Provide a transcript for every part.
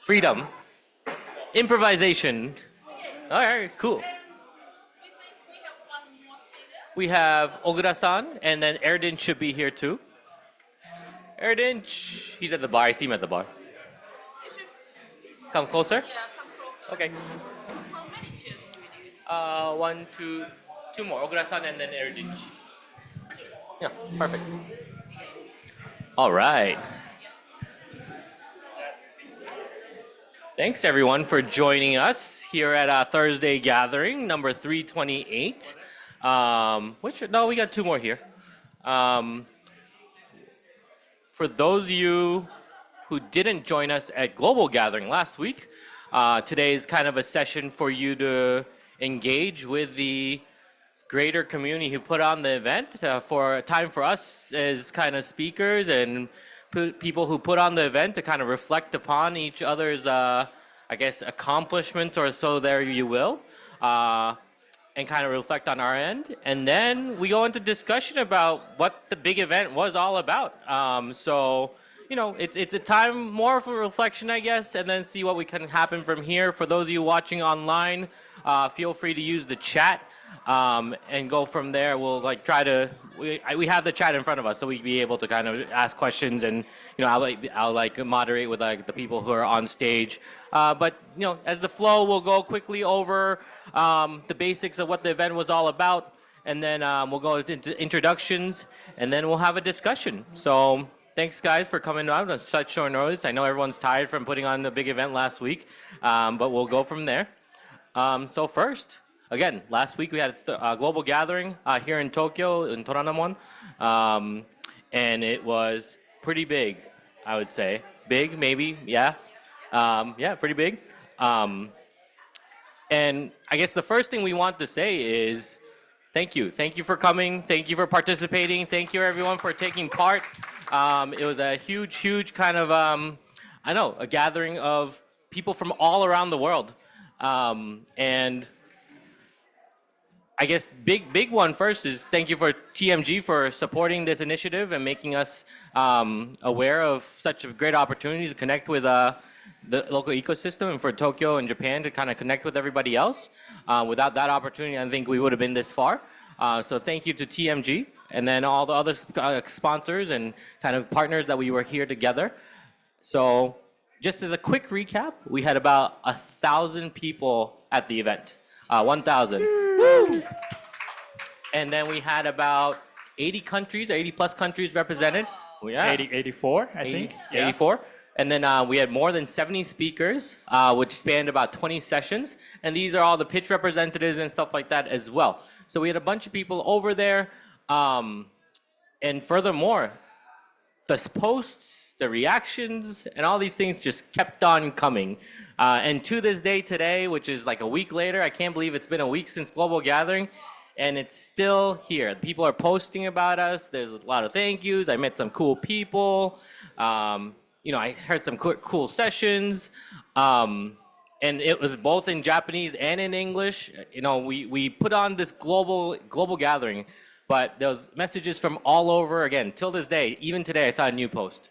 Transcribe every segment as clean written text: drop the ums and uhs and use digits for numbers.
freedom, improvisation. All right, cool. We have Ogura-san, and then Erdinch should be here too. Erdinch, he's at the bar. I see him at the bar. Come closer? Yeah, come closer. Okay. How many chairs do we need? One, two more. Ogura-san and then Erdinch. Yeah, perfect. All right. Thanks everyone for joining us here at our Thursday gathering, number 328. No, we got two more here. For those of you who didn't join us at Global Gathering last week, today is kind of a session for you to engage with the greater community who put on the event. For a time for us as kind of speakers and people who put on the event to kind of reflect upon each other's, I guess, accomplishments or so there you will, and kind of reflect on our end. And then we go into discussion about what the big event was all about. So, you know, it's a time more for reflection, I guess, and then see what we can happen from here. For those of you watching online, feel free to use the chat. And go from there. We'll like try to, we have the chat in front of us, so we'll be able to kind of ask questions, and you know, I'll like moderate with like the people who are on stage. But you know, as the flow, we'll go quickly over the basics of what the event was all about, and then we'll go into introductions, and then we'll have a discussion. So thanks guys for coming out on such short notice. I know everyone's tired from putting on the big event last week, but we'll go from there. So first, again, last week we had a global gathering here in Tokyo, in虎ノ門, and it was pretty big, I would say. Big, maybe, yeah. Yeah, pretty big. And I guess the first thing we want to say is thank you. Thank you for coming. Thank you for participating. Thank you, everyone, for taking part. It was a huge kind of, I know, a gathering of people from all around the world. And I guess big one first is thank you for TMG for supporting this initiative and making us aware of such a great opportunity to connect with the local ecosystem, and for Tokyo and Japan to kind of connect with everybody else. Without that opportunity, I think we would have been this far. So thank you to TMG and then all the other sponsors and kind of partners that we were here together. So just as a quick recap, we had about 1,000 people at the event. 1,000. Woo! And then we had about 80 countries, 80 plus countries represented. Yeah. 84, I think. 84. And then we had more than 70 speakers, which spanned about 20 sessions. And these are all the pitch representatives and stuff like that as well. So we had a bunch of people over there. And furthermore, the posts, the reactions, and all these things just kept on coming. And to this day today, which is like a week later, I can't believe it's been a week since Global Gathering, and it's still here. People are posting about us. There's a lot of thank yous. I met some cool people. You know, I heard some cool sessions. And it was both in Japanese and in English. You know, we put on this global gathering, but there was messages from all over. Again, till this day, even today, I saw a new post.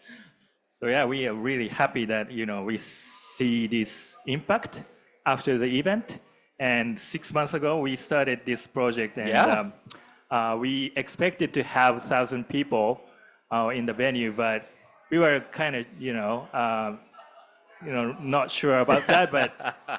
So yeah, we are really happy that, you know, we see this impact after the event. And 6 months ago, we started this project, and we expected to have 1,000 people in the venue, but we were kind of, not sure about that, but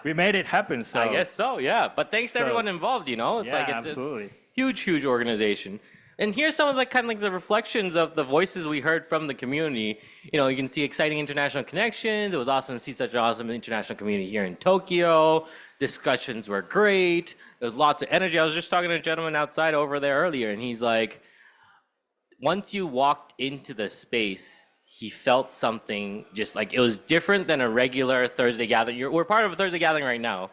we made it happen. So I guess so, yeah. But thanks to everyone involved, you know, it's absolutely. It's huge organization. And here's some of the kind of like the reflections of the voices we heard from the community. You know, you can see exciting international connections. It was awesome to see such an awesome international community here in Tokyo. Discussions were great. There was lots of energy. I was just talking to a gentleman outside over there earlier, and he's like, once you walked into the space, he felt something just like, it was different than a regular Thursday gathering. We're part of a Thursday gathering right now.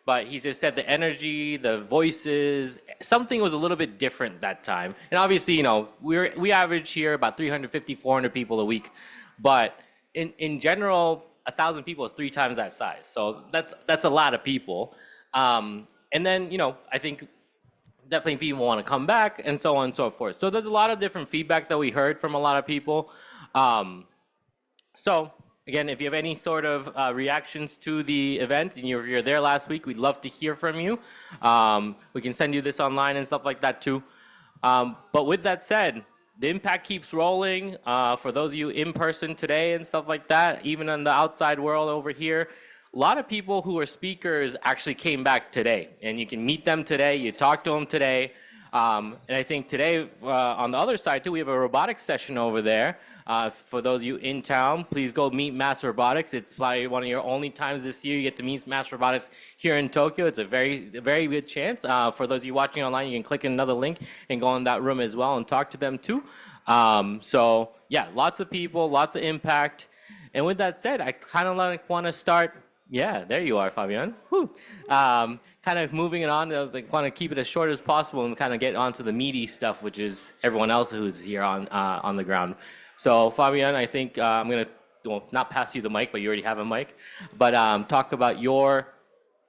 But he just said the energy, the voices, something was a little bit different that time. And obviously, you know, we average here about 350, 400 people a week. But in general, 1,000 people is 3 times that size. So that's a lot of people. And then, you know, I think definitely people want to come back and so on and so forth. So there's a lot of different feedback that we heard from a lot of people. So Again, if you have any sort of reactions to the event and you're there last week, we'd love to hear from you. We can send you this online and stuff like that too. But with that said, the impact keeps rolling. For those of you in person today and stuff like that, even in the outside world over here, a lot of people who are speakers actually came back today. And you can meet them today, you talk to them today. And I think today, on the other side too, we have a robotics session over there. For those of you in town, please go meet Mass Robotics. It's probably one of your only times this year you get to meet Mass Robotics here in Tokyo. It's a very good chance. For those of you watching online, you can click another link and go in that room as well and talk to them too. So yeah, lots of people, lots of impact. And with that said, I kind of want to start. Yeah, there you are, Fabian. Woo. Kind of moving it on. I was like, want to keep it as short as possible and kind of get onto the meaty stuff, which is everyone else who's here on the ground. So, Fabian, I think I'm gonna not pass you the mic, but you already have a mic. But talk about your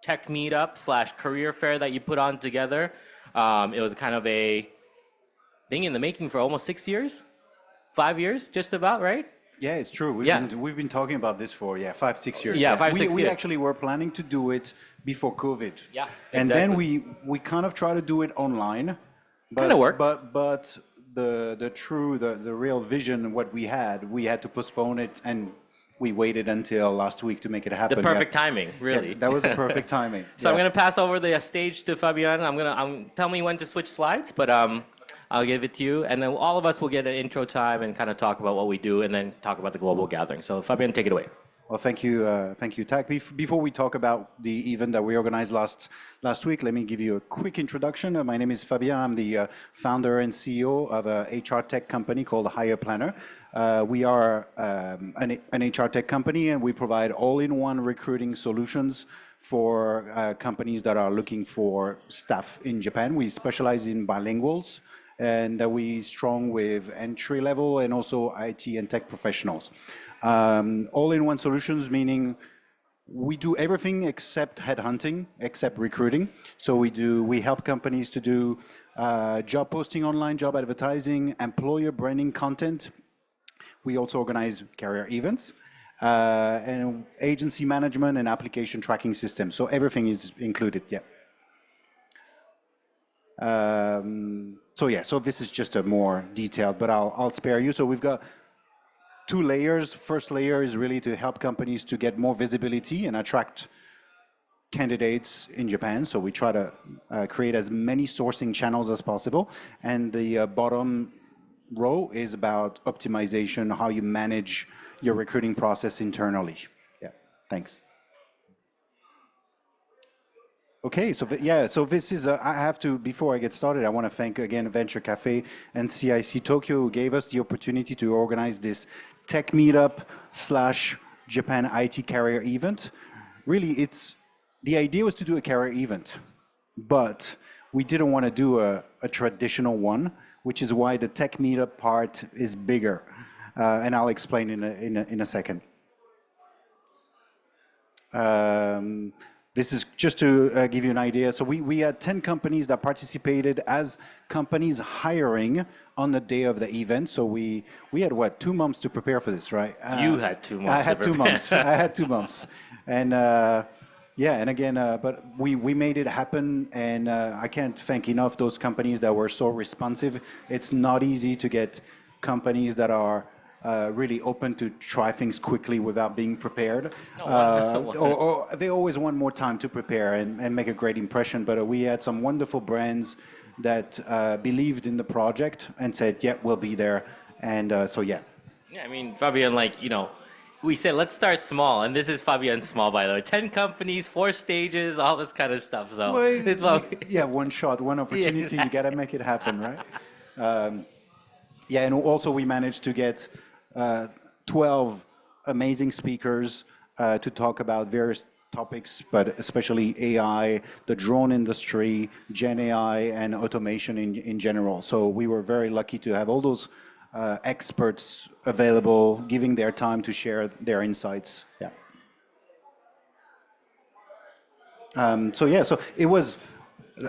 tech meetup / career fair that you put on together. It was kind of a thing in the making for almost 6 years, 5 years, just about, right? Yeah, it's true. We've been talking about this for 5, 6 years. Yeah, 5, 6 years. We actually were planning to do it before COVID. Yeah, and exactly. then we kind of try to do it online. Kind of worked. But the real vision, what we had to postpone it, and we waited until last week to make it happen. The perfect timing, really. Yeah, that was the perfect timing. So I'm going to pass over the stage to Fabian. Tell me when to switch slides, but I'll give it to you, and then all of us will get an intro time and kind of talk about what we do, and then talk about the global gathering. So Fabian, take it away. Well, thank you, Tak. Before we talk about the event that we organized last week, let me give you a quick introduction. My name is Fabian. I'm the founder and CEO of a HR tech company called Hire Planner. We are an HR tech company, and we provide all-in-one recruiting solutions for companies that are looking for staff in Japan. We specialize in bilinguals, and we strong with entry level and also IT and tech professionals. All-in-one solutions, meaning we do everything except headhunting, except recruiting. So we help companies to do job posting online, job advertising, employer branding content. We also organize career events, and agency management and application tracking systems. So everything is included, yeah. So this is just a more detailed, but I'll spare you. So we've got 2 layers. First layer is really to help companies to get more visibility and attract candidates in Japan. So we try to create as many sourcing channels as possible. And the bottom row is about optimization, how you manage your recruiting process internally. Yeah, thanks. Okay, so this is, I have to, before I get started, I want to thank again Venture Café and CIC Tokyo, who gave us the opportunity to organize this tech meetup / Japan IT career event. Really, the idea was to do a career event, but we didn't want to do a traditional one, which is why the tech meetup part is bigger. And I'll explain in a second. This is just to give you an idea. So we had 10 companies that participated as companies hiring on the day of the event. So we had, 2 months to prepare for this, right? You had 2 months. I had 2 months. I had 2 months. And and again, but we made it happen. And I can't thank enough those companies that were so responsive. It's not easy to get companies that are really open to try things quickly without being prepared. Or they always want more time to prepare and make a great impression. But we had some wonderful brands that believed in the project and said, yeah, we'll be there. And yeah. Yeah, I mean, Fabian, we said, let's start small. And this is Fabian Small, by the way. 10 companies, 4 stages, all this kind of stuff. So yeah, one shot, one opportunity. You got to make it happen, right? And also we managed to get 12 amazing speakers to talk about various topics, but especially AI, the drone industry, Gen AI, and automation in general. So we were very lucky to have all those experts available, giving their time to share their insights. Yeah. So it was,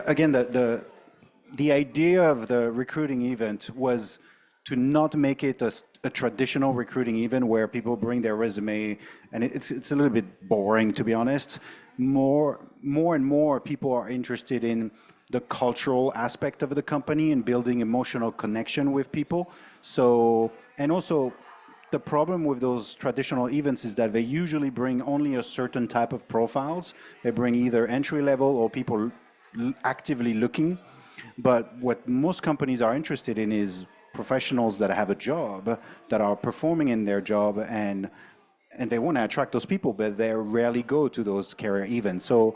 again, the idea of the recruiting event was to not make it a traditional recruiting event where people bring their resume, and it's a little bit boring, to be honest. More and more people are interested in the cultural aspect of the company and building emotional connection with people. So, and also the problem with those traditional events is that they usually bring only a certain type of profiles. They bring either entry level or people actively looking. But what most companies are interested in is professionals that have a job, that are performing in their job, and they want to attract those people, but they rarely go to those career events. So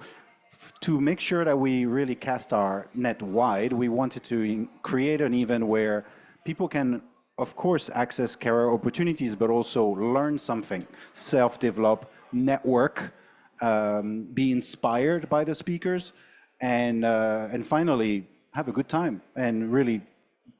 to make sure that we really cast our net wide, we wanted to create an event where people can, of course, access career opportunities, but also learn something, self-develop, network, be inspired by the speakers, and finally have a good time and really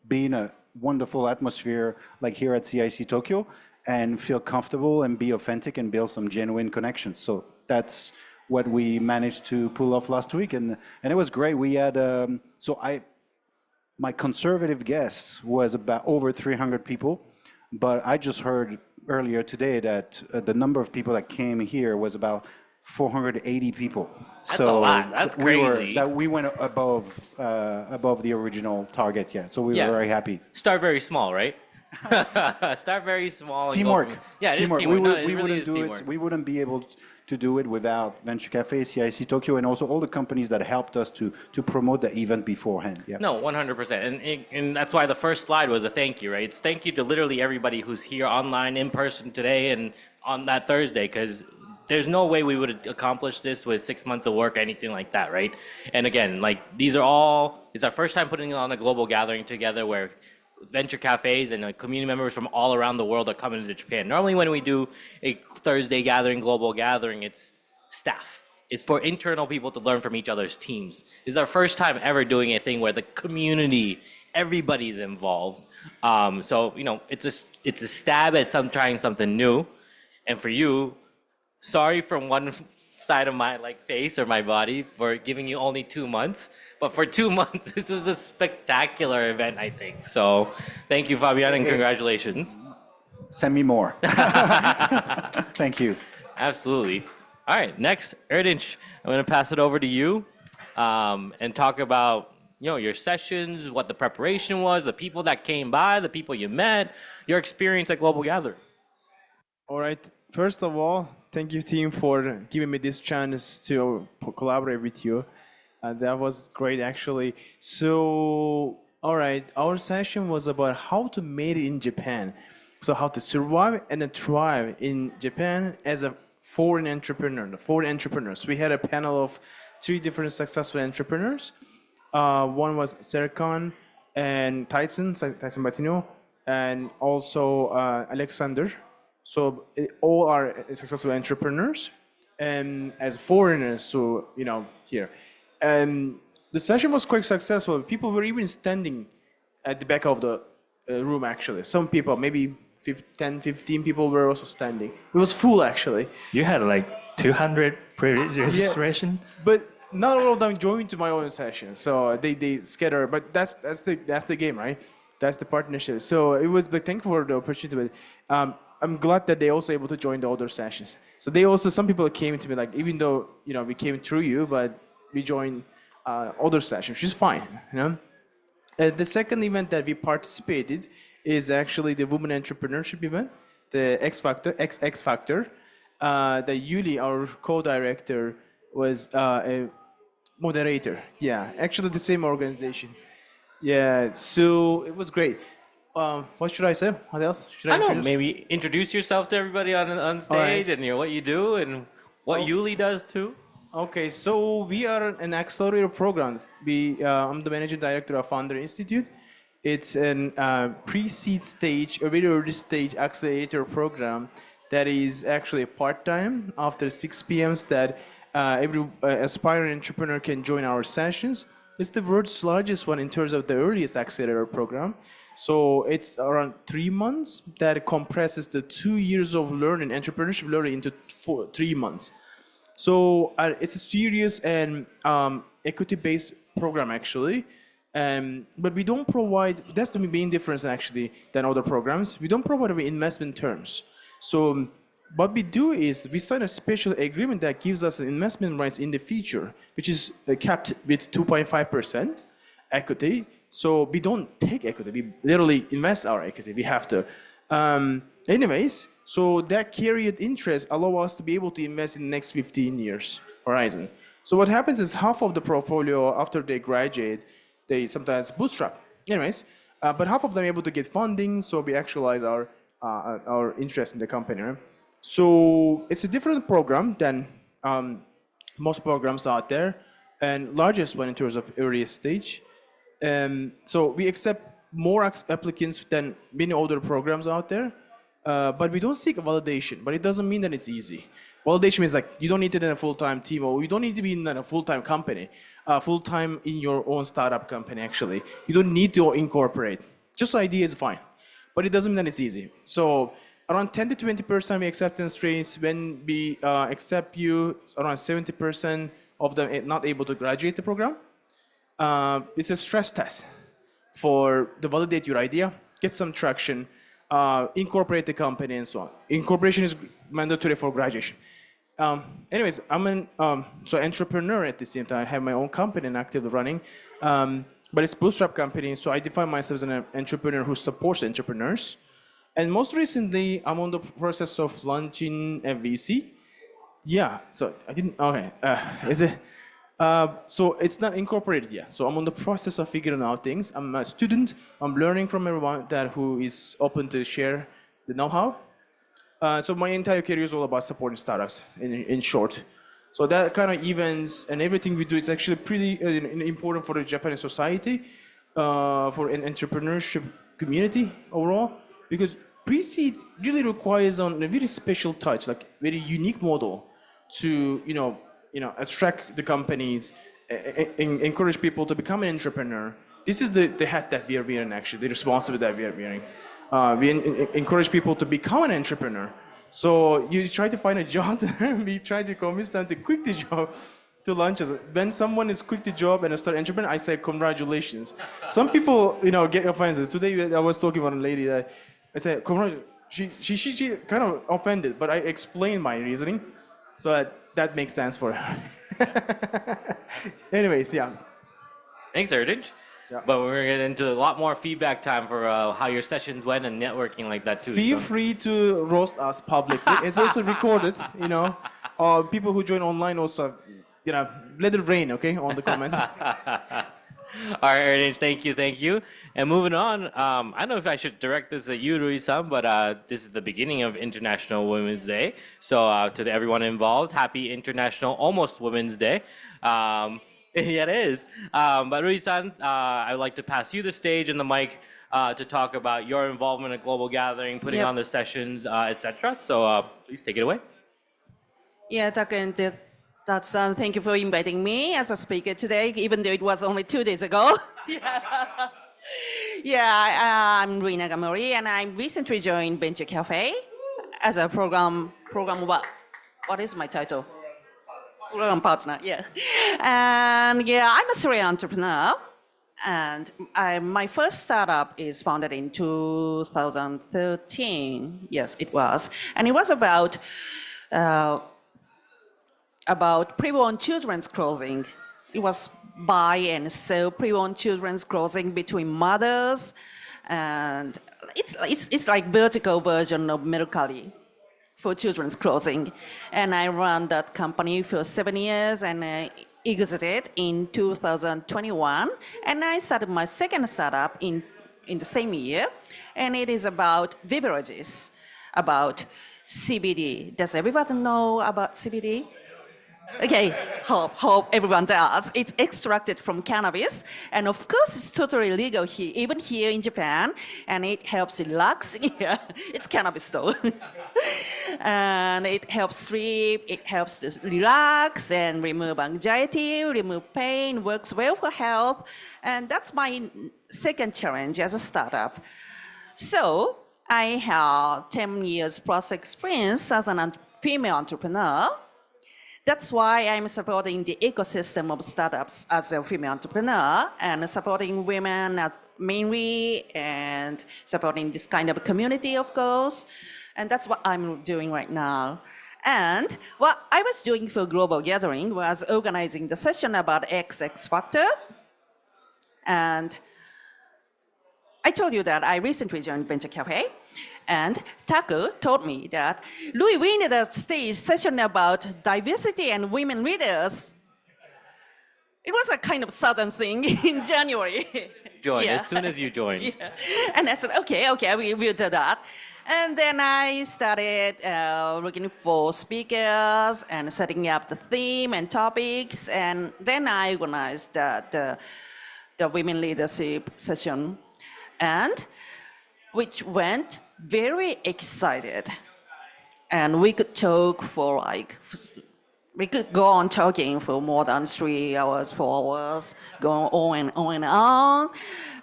be in a wonderful atmosphere like here at CIC Tokyo, and feel comfortable and be authentic and build some genuine connections. So that's what we managed to pull off last week, and it was great. We had my conservative guess was about over 300 people, but I just heard earlier today that the number of people that came here was about 480 people. That's a lot. That's crazy. We went above the original target. Yeah, so we were very happy. Start very small, right? Start very small. It's teamwork. Yeah, it's teamwork. We wouldn't be able to do it without Venture Café, CIC Tokyo, and also all the companies that helped us to promote the event beforehand. Yeah. No, 100%. And that's why the first slide was a thank you, right? It's thank you to literally everybody who's here online, in person today, and on that Thursday, because there's no way we would accomplish this with 6 months of work, anything like that, right? And again, like it's our first time putting on a global gathering together where venture cafes and community members from all around the world are coming to Japan. Normally when we do a Thursday gathering, global gathering, it's staff. It's for internal people to learn from each other's teams. This is our first time ever doing a thing where the community, everybody's involved. So, it's a stab at trying something new. And for you, sorry from one side of my face or my body for giving you only 2 months, but for 2 months this was a spectacular event, I think. So thank you, Fabian, and congratulations. Send me more. Thank you. Absolutely. All right, next, Erdinch, I'm going to pass it over to you and talk about your sessions, what the preparation was, the people that came by, the people you met, your experience at Global Gathering. All right. First of all, thank you, team, for giving me this chance to collaborate with you. That was great, actually. So, all right, our session was about how to make it in Japan. So how to survive and thrive in Japan as a foreign entrepreneur, the foreign entrepreneurs. We had a panel of 3 different successful entrepreneurs. One was Serkan and Tyson Batino, and also Alexander. So all are successful entrepreneurs, and as foreigners, so here. And the session was quite successful. People were even standing at the back of the room, actually. Some people, maybe 10, 15 people were also standing. It was full, actually. You had like 200 pre-registration? Yeah, but not all of them joined to my own session, so they scatter. But that's the game, right? That's the partnership. So it was, but thankful for the opportunity. But, I'm glad that they also able to join the other sessions. So some people came to me like, even though we came through you, but we joined other sessions, which is fine. The second event that we participated is actually the Women Entrepreneurship event, the X Factor. That Yuli, our co-director, was a moderator. Yeah, actually the same organization. Yeah, so it was great. What should I say? What else should I don't know. introduce? Maybe introduce yourself to everybody on stage, and what you do and what Yuli does too. Okay, so we are an accelerator program. I'm the managing director of Founder Institute. It's an pre-seed stage, a very early stage accelerator program that is actually part-time after 6 p.m. that every aspiring entrepreneur can join our sessions. It's the world's largest one in terms of the earliest accelerator program. So it's around 3 months that compresses the 2 years of learning, entrepreneurship learning, into 3 months. So it's a serious and equity-based program, actually. But we don't provide, that's the main difference actually than other programs. We don't provide investment terms. So what we do is we sign a special agreement that gives us investment rights in the future, which is capped with 2.5% equity. So we don't take equity, we literally invest our equity, we have to. Anyways, so that carried interest allow us to be able to invest in the next 15 years horizon. So what happens is half of the portfolio after they graduate, they sometimes bootstrap. Anyways, but half of them are able to get funding, so we actualize our interest in the company. Right? So it's a different program than most programs out there, and largest one in terms of earliest stage. So we accept more applicants than many other programs out there, but we don't seek a validation, but it doesn't mean that it's easy. Validation means like you don't need it in a full-time team, or you don't need to be in a full-time company, full-time in your own startup company actually. You don't need to incorporate. Just the idea is fine, but it doesn't mean that it's easy. So around 10 to 20% we acceptance rates. When we accept you, around 70% of them not able to graduate the program. It's a stress test for to validate your idea, get some traction, incorporate the company and so on. Incorporation is mandatory for graduation. Anyways, I'm an entrepreneur at the same time. I have my own company and actively running, but it's bootstrap company. So I define myself as an entrepreneur who supports entrepreneurs. And most recently, I'm on the process of launching a VC. Yeah, so I didn't, okay, is it? So it's not incorporated yet. So I'm on the process of figuring out things. I'm a student. I'm learning from everyone who is open to share the know-how. So my entire career is all about supporting startups, in short. So that kind of events and everything we do is actually pretty important for the Japanese society, for an entrepreneurship community overall, because pre-seed really requires on a very special touch, like very unique model to attract the companies, encourage people to become an entrepreneur. This is the hat that we are wearing actually, the responsibility that we are wearing. We encourage people to become an entrepreneur. So you try to find a job, we try to convince them to quit the job to launch us. When someone is quit the job and start entrepreneur, I say congratulations. Some people, get offended. Today I was talking about a lady that I said, she kind of offended, but I explained my reasoning, so that makes sense for her. Anyways, yeah. Thanks, Erdinch. Yeah. But we're going to get into a lot more feedback time for how your sessions went and networking like that too. Feel free to roast us publicly. It's also recorded, people who join online also, let it rain, okay, on the comments. All right, Erdinch, thank you. And moving on, I don't know if I should direct this at you, Rui-san, but this is the beginning of International Women's Day. So to everyone involved, happy International Almost Women's Day. Yeah, it is. But Rui-san, I would like to pass you the stage and the mic to talk about your involvement at Global Gathering, putting on the sessions, etc. So please take it away. Yeah, Tatsan, thank you for inviting me as a speaker today, even though it was only 2 days ago. I'm Rui Nagamori, and I recently joined Venture Café as a program what is my title? Program partner, yeah. And I'm a serial entrepreneur, and my first startup is founded in 2013. Yes, it was, and it was about pre-born children's clothing. It was buy and sell pre-born children's clothing between mothers, and it's like vertical version of Mercari for children's clothing. And I ran that company for 7 years, and I exited in 2021. And I started my second startup in the same year, and it is about beverages, about CBD. Does everybody know about CBD? Okay, hope everyone does. It's extracted from cannabis, and of course it's totally legal here, even here in Japan, and it helps relax. Yeah, it's cannabis though. And it helps sleep, it helps to relax and remove anxiety, remove pain, works well for health, and that's my second challenge as a startup. So I have 10 years plus experience as a female entrepreneur. that's why I'm supporting the ecosystem of startups as a female entrepreneur and supporting women as mainly and supporting this kind of community, of course. And that's what I'm doing right now. And what I was doing for Global Gathering was organizing the session about X Factor. And I told you that I recently joined Venture Café. And Taku told me that, Louis, we need a stage session about diversity and women leaders. It was a kind of sudden thing in January. As soon as you joined. Yeah. And I said, okay, we'll do that. And then I started looking for speakers and setting up the theme and topics. And then I organized the women leadership session, and which went very excited. And we could talk for we could go on talking for more than 3 hours, 4 hours, going on and on and on.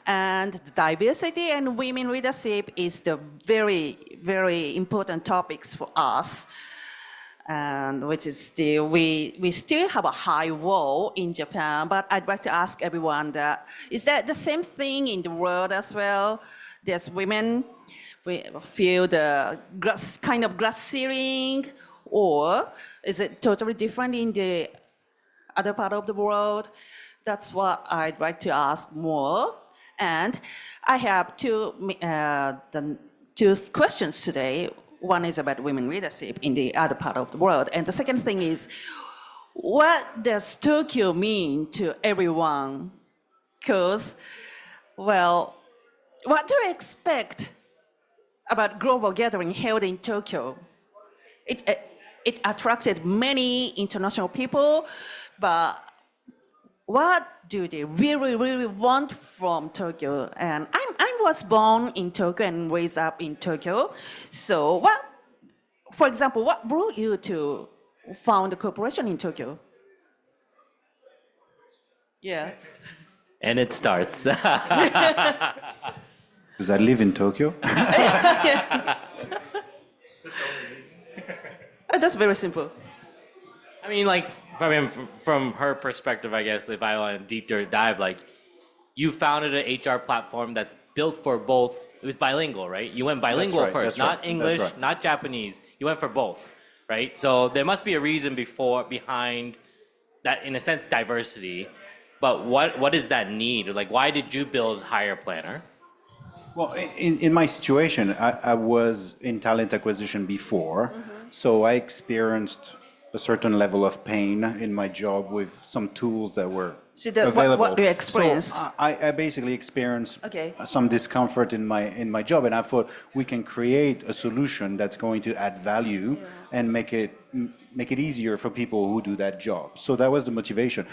And diversity and women leadership is the very, very important topics for us. And which is still, we still have a high wall in Japan, but I'd like to ask everyone that, is that the same thing in the world as well? There's women, we feel the kind of glass ceiling, or is it totally different in the other part of the world? That's what I'd like to ask more. And I have two questions today. One is about women leadership in the other part of the world. And the second thing is, what does Tokyo mean to everyone? Because, well, what do you expect about Global Gathering held in Tokyo? It attracted many international people, but what do they really, really want from Tokyo? And I was born in Tokyo and raised up in Tokyo. So for example, what brought you to found a corporation in Tokyo? Yeah. And it starts. Because I live in Tokyo. That's very simple. I mean, like, from her perspective, I guess, if I want a deep dive, like, you founded an HR platform that's built for both. It was bilingual, right? You went bilingual right, first, that's not right, English, that's right. not Japanese. You went for both, right? So there must be a reason behind that, in a sense, diversity. But what is that need? Like, why did you build Hire Planner? Well, in my situation, I was in talent acquisition before, so I experienced a certain level of pain in my job with some tools that were available. What do you experience? So I basically experienced Okay. some discomfort in my job, and I thought we can create a solution that's going to add value and make it easier for people who do that job. So that was the motivation.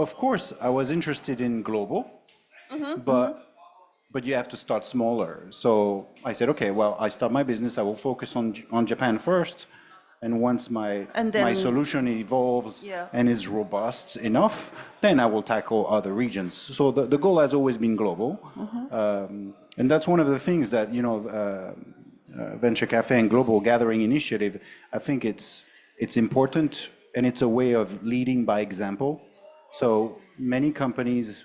Of course, I was interested in global, but you have to start smaller. So I said, okay, well, I start my business, I will focus on Japan first. And once my solution evolves and is robust enough, then I will tackle other regions. So the goal has always been global. And that's one of the things that, Venture Café and Global Gathering Initiative, I think it's important, and it's a way of leading by example. So many companies,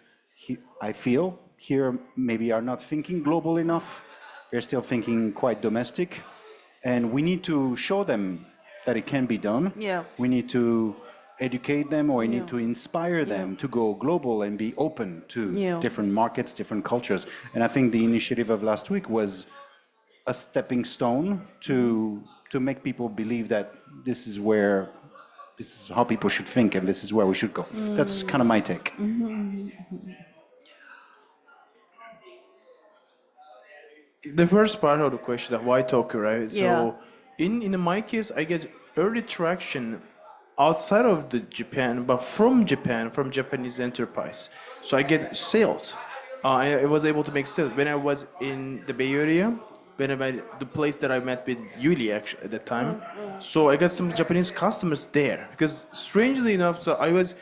I feel, here maybe are not thinking global enough. They're still thinking quite domestic. And we need to show them that it can be done. Yeah. We need to educate them, or we need to inspire them to go global and be open to different markets, different cultures. And I think the initiative of last week was a stepping stone to make people believe that this is how people should think, and this is where we should go. That's kind of my take. The first part of the question, why Tokyo, right? Yeah. So in my case, I get early traction outside of the Japan, but from Japanese enterprise. So I get sales. I was able to make sales when I was in the Bay Area, the place that I met with Yuli actually at the time. So I got some Japanese customers there, because strangely enough, so I was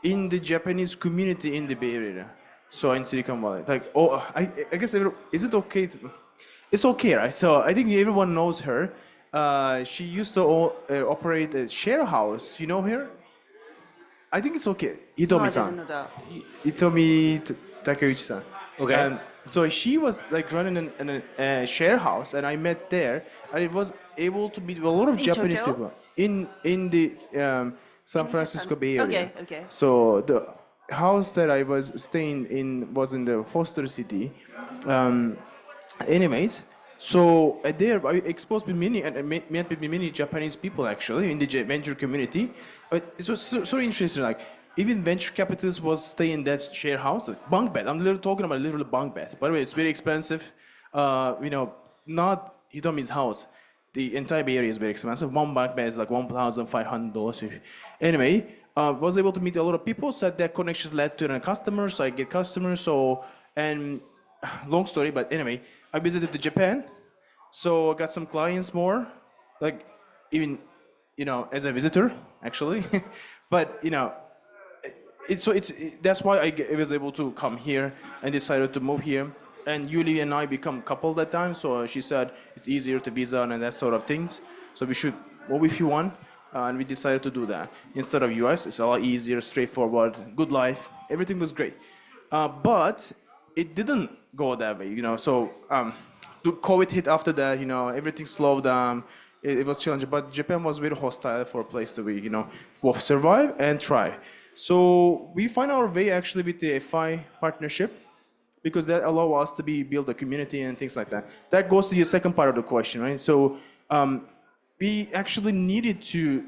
in the Japanese community in the Bay Area. So in Silicon Valley, it's like, I guess, is it okay? It's okay, right? So I think everyone knows her, She used to operate a share house. You know her? I think it's okay. No, I Hitomi-san. didn't know that. Hitomi Takeuchi-san. Okay. So she was like running a share house, and I met there, and I was able to meet a lot of In Japanese Tokyo? people in the San In Francisco Japan. Bay Area. Okay, okay. So the house that I was staying in was in the Foster City. Anyways, so there I exposed with many and I met with many Japanese people actually in the venture community. It was so interesting. Like even venture capitalists was staying in that share house, like bunk bed. I'm literally talking about literally bunk bed. By the way, it's very expensive. Not Hitomi's house. The entire Bay Area is very expensive. One bunk bed is like $1,500. Anyway, was able to meet a lot of people. So that connections led to customers. So I get customers. So and long story, but anyway, I visited to Japan. So I got some clients more, like even as a visitor actually. But that's why I was able to come here and decided to move here. And Yuli and I become couple that time, so she said it's easier to visa and that sort of things. So we should move if you want, and we decided to do that instead of US. It's a lot easier, straightforward, good life. Everything was great, but it didn't go that way, So the COVID hit after that, everything slowed down. It was challenging, but Japan was very hostile for a place that we, both survive and try. So we find our way actually with the FI partnership because that allow us to build a community and things like that. That goes to your second part of the question, right? So we actually needed to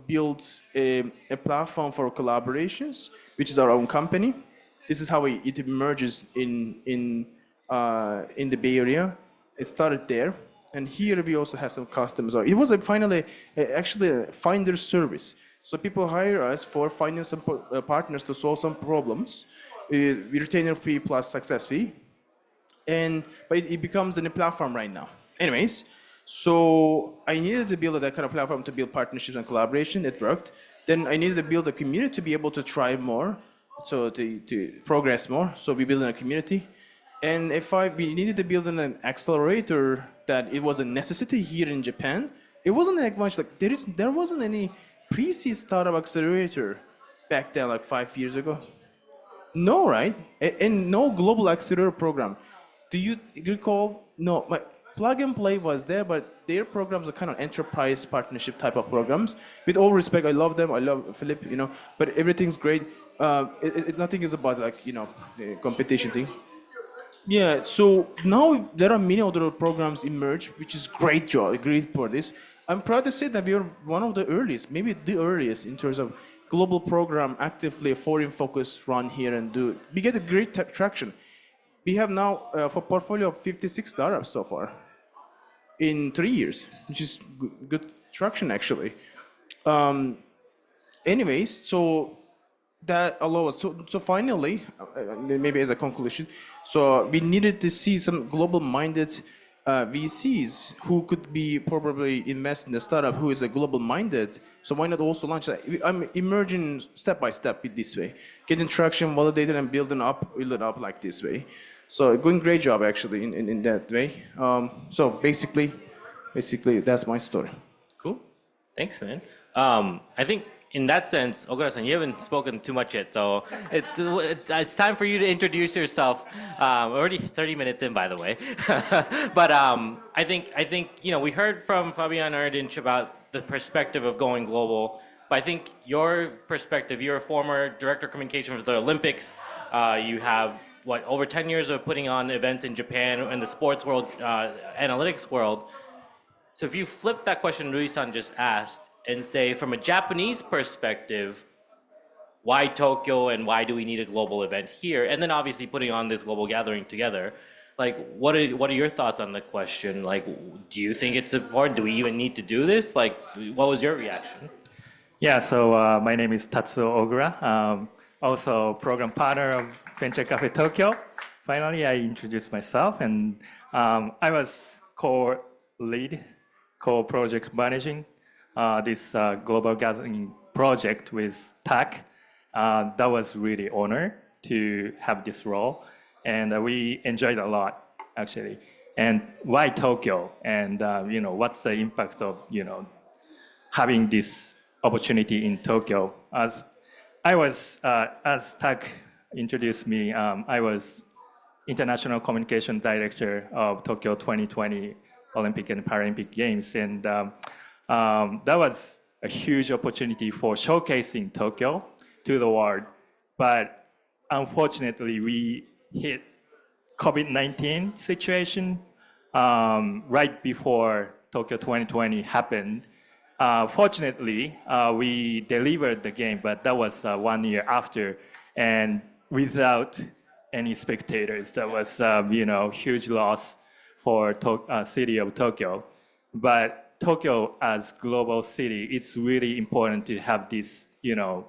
build a platform for collaborations, which is our own company. This is how it emerges in the Bay Area. It started there, and here we also have some customers. It was finally actually a finder service. So people hire us for finding some partners to solve some problems. We retain a fee plus success fee, but it becomes a platform right now. Anyways, so I needed to build that kind of platform to build partnerships and collaboration. It worked. Then I needed to build a community to be able to try more, so to progress more. So we built a community, and we needed to build an accelerator that it was a necessity here in Japan. It wasn't like much like there wasn't any pre-seed startup accelerator back then, like 5 years ago. No, right? And no global accelerator program. Do you recall? No, Plug and Play was there, but their programs are kind of enterprise partnership type of programs. With all respect, I love them. I love Philip, but everything's great. Nothing is about the competition thing. Yeah, so now there are many other programs emerge, which is great for this. I'm proud to say that we are one of the earliest, maybe the earliest in terms of global program actively foreign focus run here and do. We get a great traction. We have now for portfolio of 56 startups so far in 3 years, which is good traction actually. Anyways, so that allows us. So finally, maybe as a conclusion, so we needed to see some global-minded VCs who could be probably invest in the startup who is a global-minded. So why not also launch that? I'm emerging step by step with this way, getting traction, validated, and building up like this way. So doing great job actually in that way. So basically that's my story. Cool. Thanks, man. I think in that sense, Ogura-san, you haven't spoken too much yet, so it's time for you to introduce yourself. Already 30 minutes in, by the way. But I think we heard from Fabian Erdinch about the perspective of going global. But I think your perspective, you're a former director of communication for the Olympics. You have over 10 years of putting on events in Japan and the sports world, analytics world. So if you flip that question Rui-san just asked and say, from a Japanese perspective, why Tokyo and why do we need a global event here? And then obviously putting on this global gathering together, what are your thoughts on the question? Do you think it's important? Do we even need to do this? What was your reaction? Yeah, so my name is Tatsuo Ogura, also program partner of Venture Café Tokyo. Finally, I introduced myself, and I was co-project managing this global gathering project with TAC. That was really honor to have this role, and we enjoyed a lot, actually. and why Tokyo, and what's the impact of having this opportunity in Tokyo. As Tak introduced me, I was International Communication Director of Tokyo 2020 Olympic and Paralympic Games, and that was a huge opportunity for showcasing Tokyo to the world. But unfortunately, we hit COVID-19 situation right before Tokyo 2020 happened. Fortunately, we delivered the game, but that was 1 year after, and without any spectators. That was huge loss for city of Tokyo. But Tokyo as global city, it's really important to have this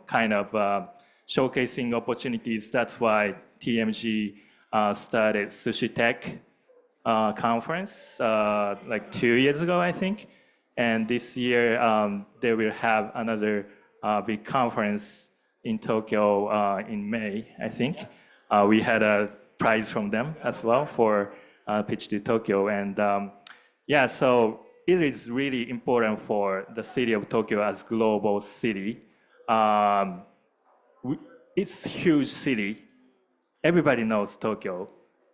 kind of showcasing opportunities. That's why TMG started Sushi Tech conference like 2 years ago, I think. And this year, they will have another big conference in Tokyo in May, I think. We had a prize from them as well for Pitch to Tokyo. And so it is really important for the city of Tokyo as global city. It's a huge city. Everybody knows Tokyo.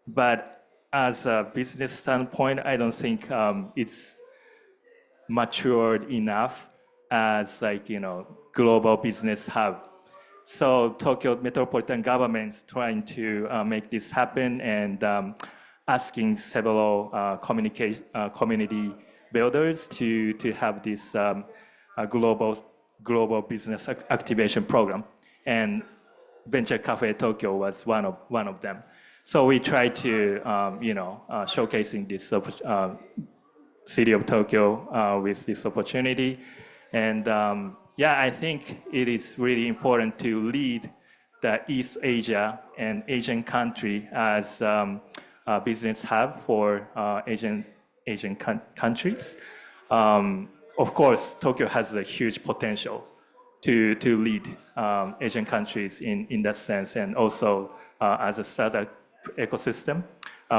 But as a business standpoint, I don't think it's matured enough as global business hub. So Tokyo metropolitan government's trying to make this happen and asking several community builders to have this global business activation program. And Venture Café Tokyo was one of them. So we try to showcasing this city of Tokyo with this opportunity. And I think it is really important to lead the East Asia and Asian country as a business hub for Asian countries. Of course, Tokyo has a huge potential to lead Asian countries in that sense, and also as a startup ecosystem.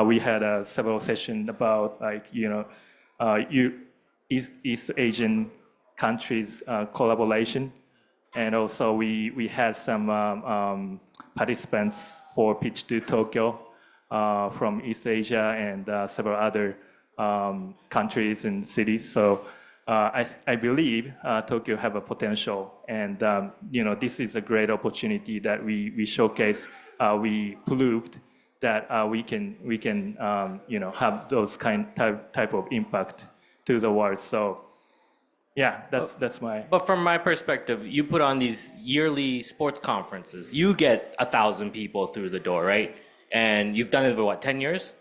We had several sessions about East Asian countries collaboration, and also we had some participants for Pitch to Tokyo from East Asia and several other countries and cities. So I believe Tokyo have a potential, and this is a great opportunity that we showcase. We proved that we can have those type of impact to the world. So that's my. But from my perspective, you put on these yearly sports conferences. You get 1,000 people through the door, right? And you've done it for what, 10 years?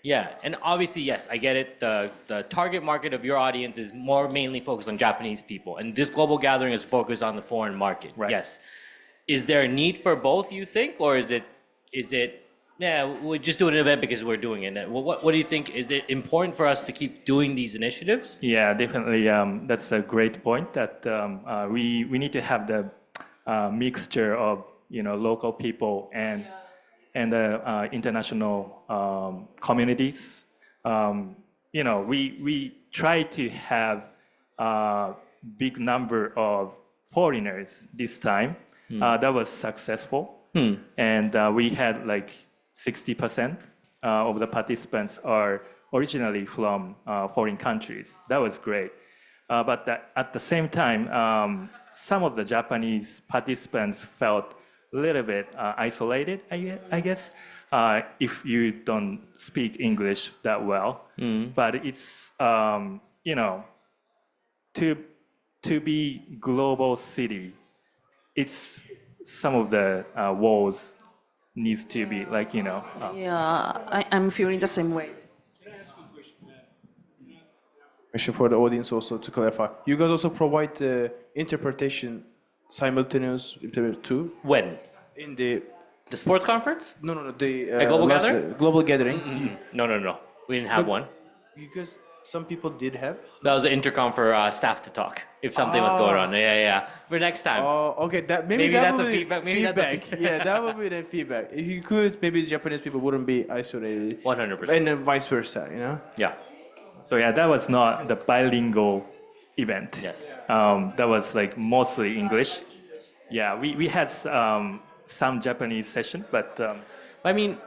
Yeah, and obviously, yes, I get it. The target market of your audience is mainly focused on Japanese people, and this global gathering is focused on the foreign market. Right. Yes. Is there a need for both, you think, or is it? We're just doing an event because we're doing it. What do you think? Is it important for us to keep doing these initiatives? Yeah, definitely. That's a great point. That we need to have the mixture of local people and the international communities. We try to have a big number of foreigners this time. That was successful, and we had 60% of the participants are originally from foreign countries. That was great. But at the same time, some of the Japanese participants felt a little bit isolated, I guess, if you don't speak English that well. But it's, to be global city, it's some of the walls needs to be I'm feeling the same way. Question for the audience also to clarify. You guys also provide the interpretation, simultaneous interpretation too? When? In the sports conference? No. The global gathering? Global gathering. No. We didn't have one. You guys some people did have. That was the intercom for staff to talk if something was going on. Yeah. For next time. Oh, okay. Maybe Maybe that that's would a be feedback. Maybe that's a feedback. feedback. Yeah, that would be the feedback. If you could, maybe Japanese people wouldn't be isolated. 100%. And then vice versa, you know? Yeah. So yeah, that was not the bilingual event. Yes. That was like mostly English. Yeah, we had some Japanese session, but I mean,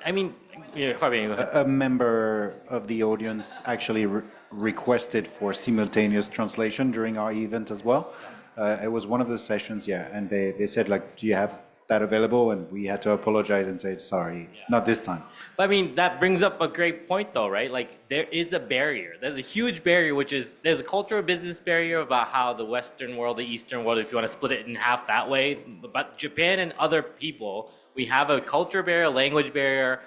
yeah, Fabian, go ahead. A member of the audience actually requested for simultaneous translation during our event as well. It was one of the sessions, yeah, and they said like, do you have that available? And we had to apologize and say, sorry, not this time. But I mean, that brings up a great point though, right? Like there is a barrier. There's a huge barrier, which is there's a cultural business barrier about how the Western world, the Eastern world, if you want to split it in half that way. But Japan and other people, we have a culture barrier, language barrier,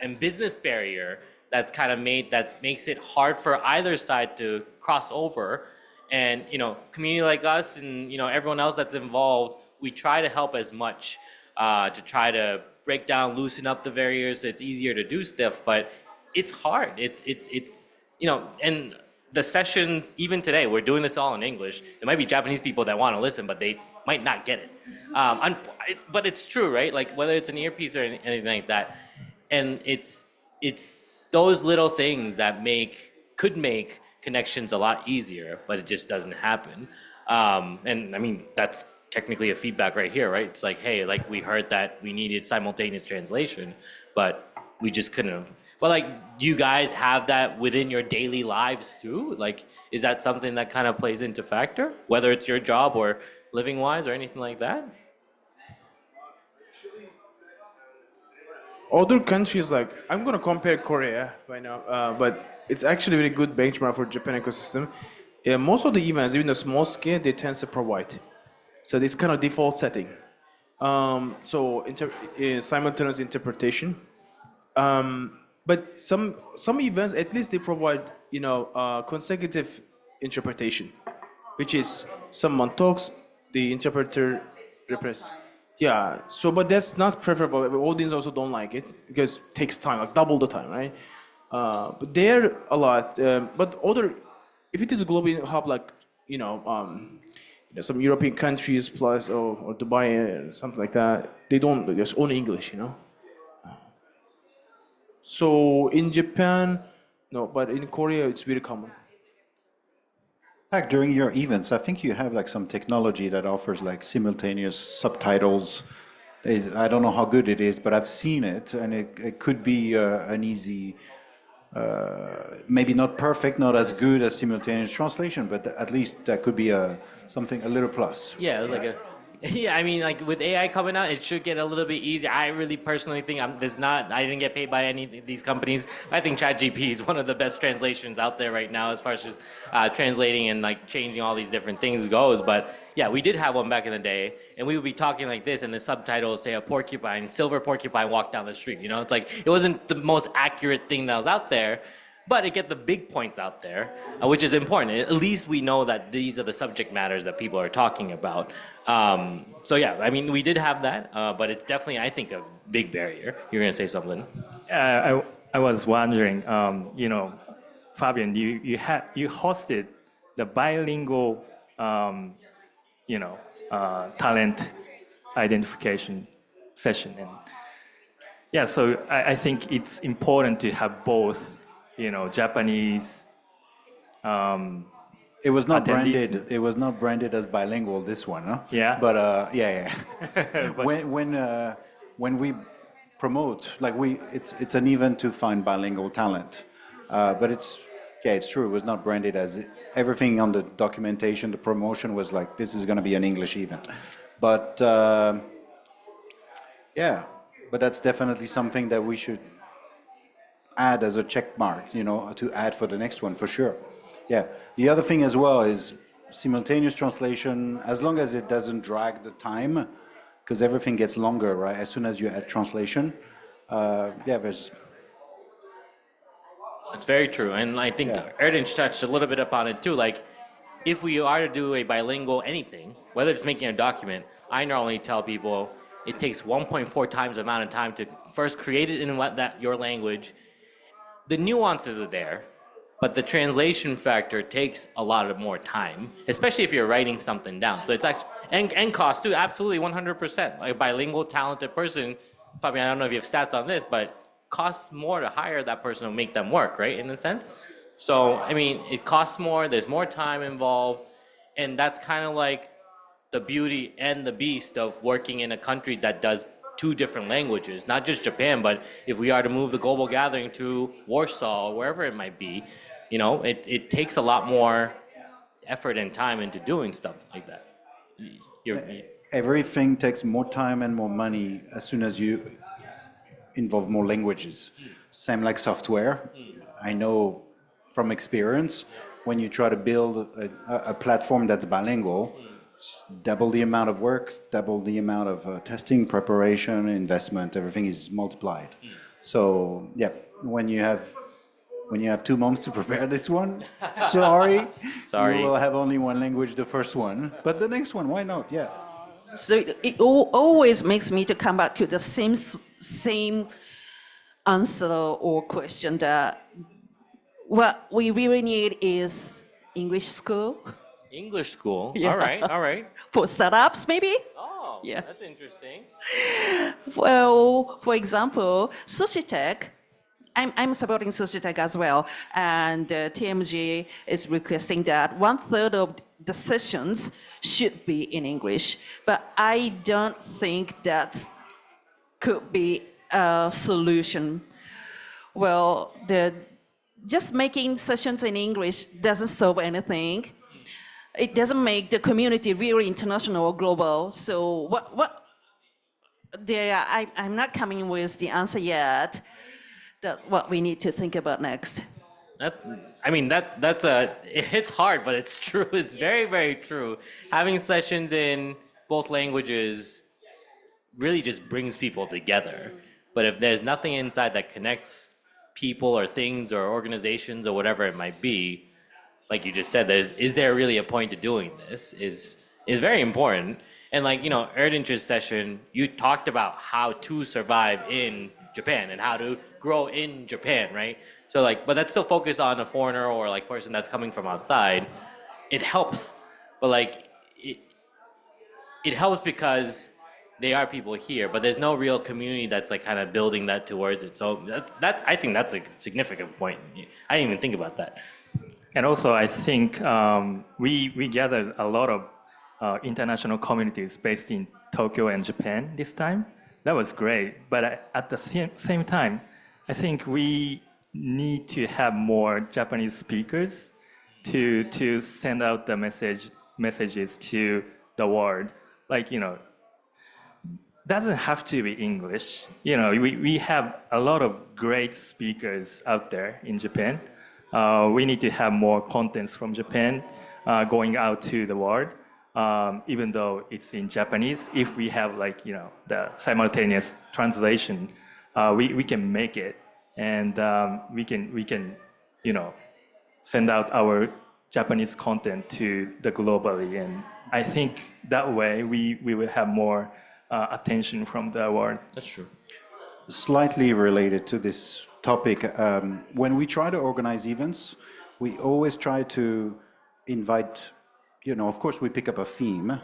and business barrier that's kind of that makes it hard for either side to cross over. And community like us and everyone else that's involved, we try to help as much to try to break down, loosen up the barriers so it's easier to do stuff. But it's hard. It's and the sessions even today, we're doing this all in English. There might be Japanese people that want to listen, but they might not get it. But it's true, right? Like whether it's an earpiece or anything like that. And it's those little things that could make connections a lot easier, but it just doesn't happen. And I mean, that's technically a feedback right here, right? It's like, hey, like we heard that we needed simultaneous translation, but we just couldn't have. But like, do you guys have that within your daily lives too? Like, is that something that kind of plays into factor, whether it's your job or living wise or anything like that? Other countries, like, I'm going to compare Korea right now, but it's actually a very good benchmark for Japan ecosystem. Most of the events, even the small scale, they tend to provide. So this kind of default setting. So simultaneous interpretation. But some events, at least they provide, consecutive interpretation, which is someone talks, the interpreter represents. Yeah, so but that's not preferable. The audience also don't like it because it takes time, like double the time, right? But there a lot. But if it is a global hub, like some European countries plus or Dubai something like that, they don't just only English, So in Japan, no, but in Korea it's very common. During your events, I think you have like some technology that offers like simultaneous subtitles. I don't know how good it is, but I've seen it, and it could be an easy, maybe not perfect, not as good as simultaneous translation, but at least that could be something a little plus. Yeah, it was like I mean, like with AI coming out, it should get a little bit easier. I really personally think I didn't get paid by any of these companies. I think ChatGPT is one of the best translations out there right now as far as just translating and like changing all these different things goes. But yeah, we did have one back in the day, and we would be talking like this, and the subtitles say a silver porcupine walked down the street. It's like it wasn't the most accurate thing that was out there. But it get the big points out there, which is important. At least we know that these are the subject matters that people are talking about. So yeah, I mean, we did have that, but it's definitely, I think, a big barrier. You're going to say something. I was wondering, Fabian, you hosted the bilingual, talent identification session, and yeah, so I think it's important to have both. Japanese. It was not attendees. branded. It was not branded as bilingual. This one, huh? Yeah. But yeah. When we promote, like it's an event to find bilingual talent, but it's true. It was not branded as everything on the documentation. The promotion was like this is going to be an English event, but yeah. But that's definitely something that we should add as a check mark, to add for the next one for sure. Yeah. The other thing as well is simultaneous translation, as long as it doesn't drag the time, because everything gets longer, right? As soon as you add translation, there's. That's very true. And I think Erdinch touched a little bit upon it too. Like, if we are to do a bilingual anything, whether it's making a document, I normally tell people it takes 1.4 times the amount of time to first create it in your language. The nuances are there, but the translation factor takes a lot of more time, especially if you're writing something down. So it's actually, and cost too, absolutely 100%. Like a bilingual, talented person, Fabian, I don't know if you have stats on this, but costs more to hire that person to make them work, right, in a sense? So, I mean, it costs more, there's more time involved, and that's kind of like the beauty and the beast of working in a country that does two different languages, not just Japan, but if we are to move the global gathering to Warsaw or wherever it might be, you know, it takes a lot more effort and time into doing stuff like that. Everything takes more time and more money as soon as you involve more languages. Same like software. I know from experience, when you try to build a platform that's bilingual, double the amount of work, double the amount of testing, preparation, investment, everything is multiplied. So yeah, when you have 2 months to prepare this one, sorry, you will have only one language, the first one, but the next one, why not? Yeah. So it always makes me to come back to the same answer or question that what we really need is English school. English school, Yeah. all right. For startups, maybe? Oh, Yeah. that's interesting. Well, for example, SushiTech, I'm supporting SushiTech as well, and TMG is requesting that 1/3 of the sessions should be in English, but I don't think that could be a solution. Well, just making sessions in English doesn't solve anything. It doesn't make the community really international or global. So I'm not coming with the answer yet. That's what we need to think about next. It's hard, but it's true. It's very, very true. Having sessions in both languages really just brings people together. But if there's nothing inside that connects people or things or organizations or whatever it might be, like you just said, is there really a point to doing this is very important. And like, you know, Erdinch's session, you talked about how to survive in Japan and how to grow in Japan, right? So like, but that's still focused on a foreigner or like person that's coming from outside. It helps, but like, it helps because they are people here, but there's no real community that's like kind of building that towards it. So that I think that's a significant point. I didn't even think about that. And also, I think we gathered a lot of international communities based in Tokyo and Japan this time. That was great. But at the same time, I think we need to have more Japanese speakers to send out the messages to the world. Like, you know, doesn't have to be English. You know, we have a lot of great speakers out there in Japan. We need to have more contents from Japan going out to the world, even though it's in Japanese. If we have like, you know, the simultaneous translation, we can make it, and we can, you know, send out our Japanese content to the globally. And I think that way we will have more attention from the world. That's true. Slightly related to this topic, when we try to organize events, we always try to invite, you know, of course we pick up a theme,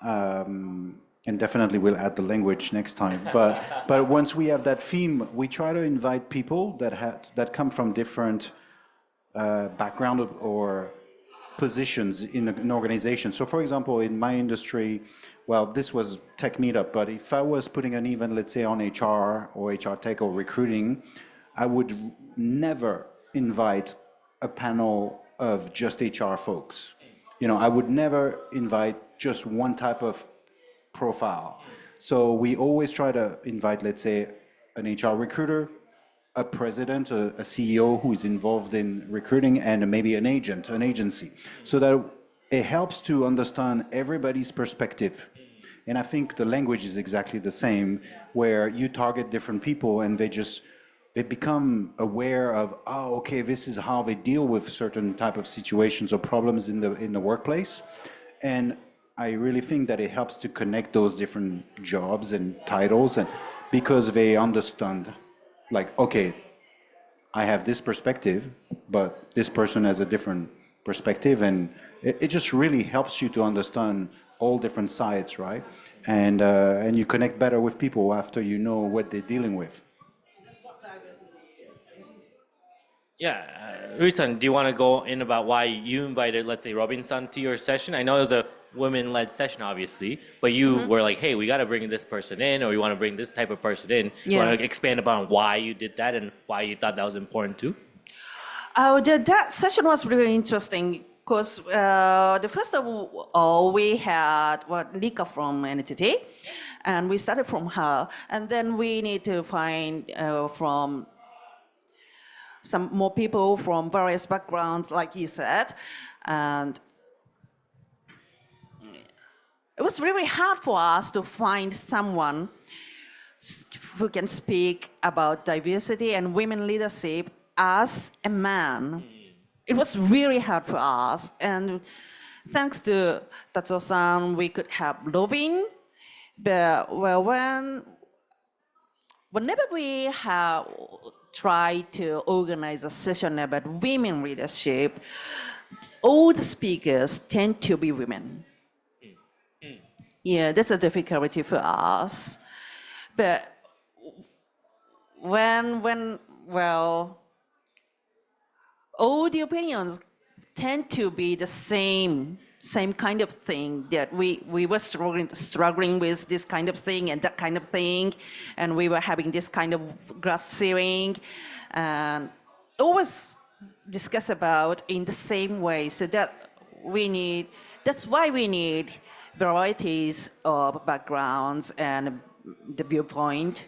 and definitely we'll add the language next time. But once we have that theme, we try to invite people that come from different background or positions in an organization. So for example, in my industry, well, this was tech meetup, but if I was putting an event, let's say on HR or HR tech or recruiting, I would never invite a panel of just HR folks. You know, I would never invite just one type of profile. So we always try to invite, let's say, an HR recruiter, a president, a CEO who is involved in recruiting, and maybe an agent, an agency, so that it helps to understand everybody's perspective. And I think the language is exactly the same, where you target different people and they become aware of, oh, okay, this is how they deal with certain type of situations or problems in the workplace. And I really think that it helps to connect those different jobs and titles, and because they understand, like, okay, I have this perspective, but this person has a different perspective, and it just really helps you to understand all different sides, right? And you connect better with people after you know what they're dealing with. Yeah, Rui-san, do you want to go in about why you invited, let's say, Robin-san to your session? I know it was a women-led session, obviously, but you were like, hey, we got to bring this person in, or we want to bring this type of person in. You want to expand upon why you did that and why you thought that was important too? That session was really interesting because the first of all, we had Lika from NTT, and we started from her, and then we need to find from some more people from various backgrounds, like you said, and it was really hard for us to find someone who can speak about diversity and women leadership as a man. It was really hard for us, and thanks to Tatsuo-san, we could have Robin. But well, whenever we have tried to organize a session about women leadership, all the speakers tend to be women. Yeah, that's a difficulty for us. But well, all the opinions tend to be the same kind of thing, that we were struggling with this kind of thing and that kind of thing, and we were having this kind of glass ceiling, and always discuss about in the same way. So that's why we need varieties of backgrounds and the viewpoint.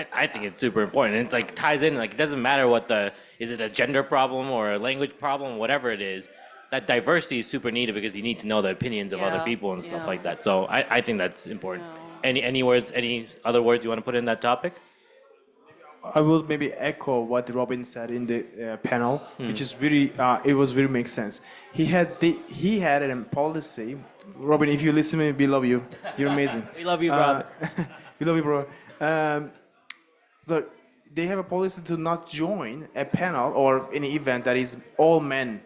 I think it's super important. It like ties in, like it doesn't matter is it a gender problem or a language problem, whatever it is, that diversity is super needed because you need to know the opinions of other people and stuff like that. So I think that's important. Any other words you want to put in that topic? I will maybe echo what Robin said in the panel, which is really, it was really makes sense. He had a policy. Robin, if you listen to me, we love you. You're amazing. We love you, bro. We love you, bro. So they have a policy to not join a panel or any event that is all men.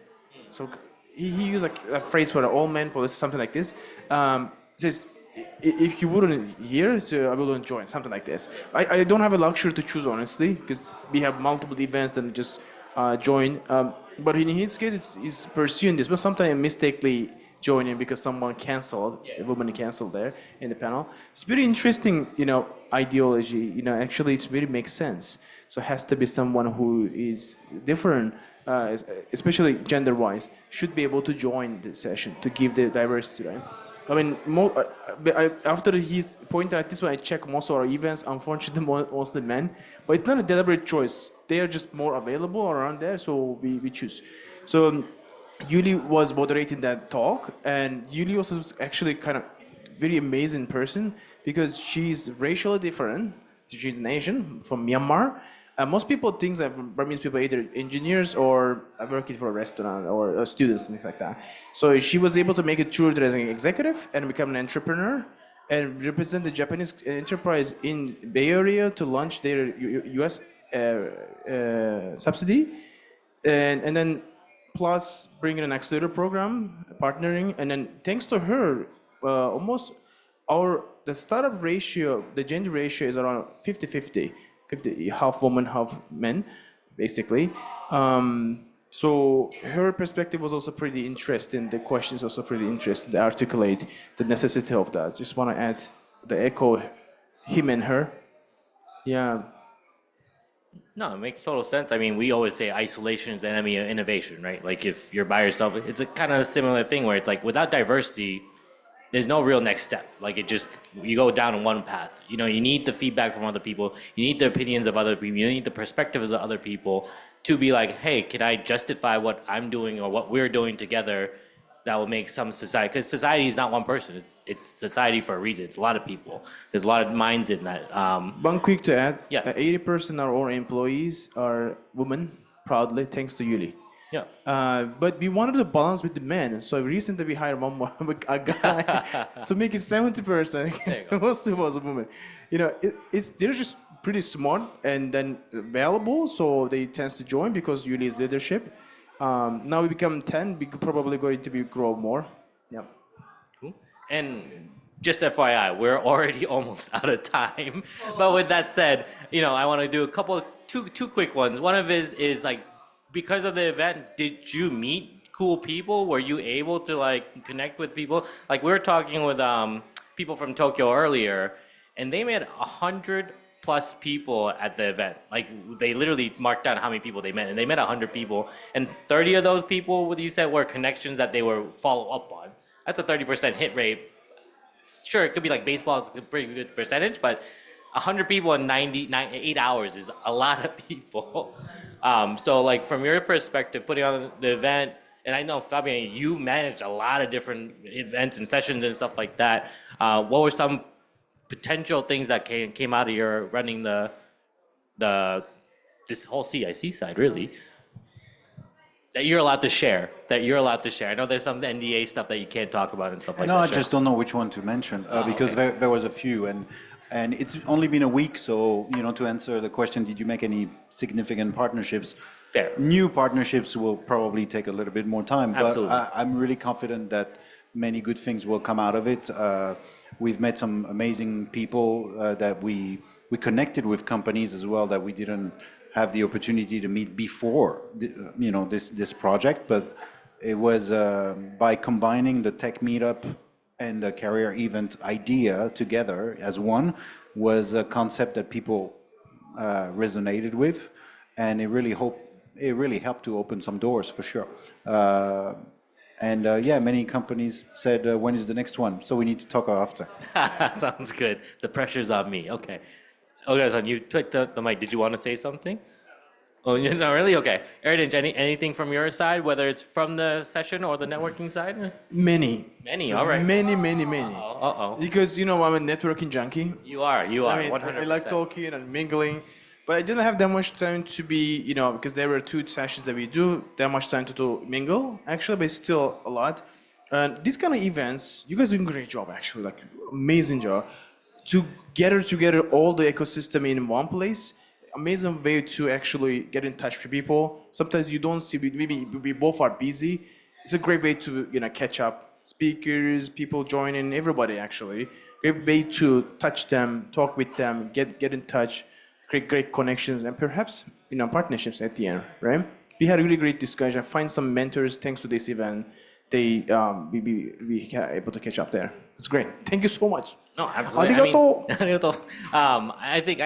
So he used a phrase for the all men policy, something like this. Says, if you wouldn't hear, so I wouldn't join, something like this. I don't have a luxury to choose, honestly, because we have multiple events that just join. But in his case, he's pursuing this, but sometimes mistakenly joining because someone canceled, a woman canceled there in the panel. It's very interesting, ideology. Actually, it really makes sense. So it has to be someone who is different, especially gender-wise, should be able to join the session to give the diversity, right? I mean, after he's pointed out this one, I check most of our events, unfortunately, mostly men. But it's not a deliberate choice. They are just more available around there, so we choose. So Yuli was moderating that talk, and Yuli also was actually kind of very amazing person because she's racially different. She's an Asian from Myanmar. Most people think that Burmese people are either engineers or working for a restaurant or students and things like that. So she was able to make it through as an executive and become an entrepreneur and represent the Japanese enterprise in Bay Area to launch their U.S. Subsidy, and then plus bringing an accelerator program, partnering, and then thanks to her, almost the startup ratio, the gender ratio is around 50-50. 50, half woman, half men, basically. So her perspective was also pretty interesting. The questions also pretty interesting. They articulate the necessity of that. Just want to add the echo, him and her. Yeah. No, it makes total sense. I mean, we always say isolation is the enemy of innovation, right? Like if you're by yourself, it's a kind of a similar thing where it's like without diversity, there's no real next step. Like you go down in one path. You need the feedback from other people. You need the opinions of other people. You need the perspectives of other people to be like, hey, can I justify what I'm doing or what we're doing together that will make some society? Because society is not one person. It's society for a reason. It's a lot of people. There's a lot of minds in that. One quick to add. Yeah. 80% of our employees are women, proudly, thanks to Yuli. Yeah. But we wanted to balance with the men, so recently we hired one more a guy to make it 70%. Most of us are women. They're just pretty smart and then valuable, so they tend to join because you need leadership. Now we become 10, we could probably going to be grow more. Yeah. Cool. And just FYI, we're already almost out of time. But with that said, I want to do two quick ones. One of is like, because of the event, did you meet cool people? Were you able to like connect with people? Like we were talking with people from Tokyo earlier, and they met 100 plus people at the event. Like they literally marked down how many people they met, and they met 100 people, and 30 of those people, what you said, were connections that they were follow up on. That's a 30% hit rate. Sure, it could be like baseball, it's a pretty good percentage, but 100 people in 8 hours is a lot of people. So like from your perspective, putting on the event, and I know Fabian, you managed a lot of different events and sessions and stuff like that. What were some potential things that came out of your running this whole CIC side, really, that you're allowed to share? I know there's some NDA stuff that you can't talk about and stuff like that. No, I just don't know which one to mention because okay. there was a few, and it's only been a week, so to answer the question, did you make any significant partnerships? Fair. New partnerships will probably take a little bit more time, Absolutely. but I'm really confident that many good things will come out of it. We've met some amazing people that we connected with companies as well that we didn't have the opportunity to meet before this project, but it was by combining the tech meetup and the career event idea together as one was a concept that people resonated with, and it really helped to open some doors for sure. Many companies said, when is the next one? So we need to talk after. Sounds good. The pressure's on me. Okay. Okay, you picked up the mic. Did you want to say something? Oh, you're not really? Okay. Erdinch, anything from your side, whether it's from the session or the networking side? Many, all right. Many. Uh-oh. Because I'm a networking junkie. You are, 100%. I like talking and mingling, but I didn't have that much time to be, because there were 2 sessions that we do, that much time to mingle, actually, but it's still a lot. And these kind of events, you guys doing a great job, actually, like amazing job. To gather together all the ecosystem in one place, amazing way to actually get in touch with people. Sometimes you don't see, maybe we both are busy. It's a great way to catch up. Speakers, people joining, everybody actually. Great way to touch them, talk with them, get in touch, create great connections, and perhaps partnerships at the end, right? We had a really great discussion. Find some mentors thanks to this event. We able to catch up there. It's great. Thank you so much. No, absolutely. Arigato. I think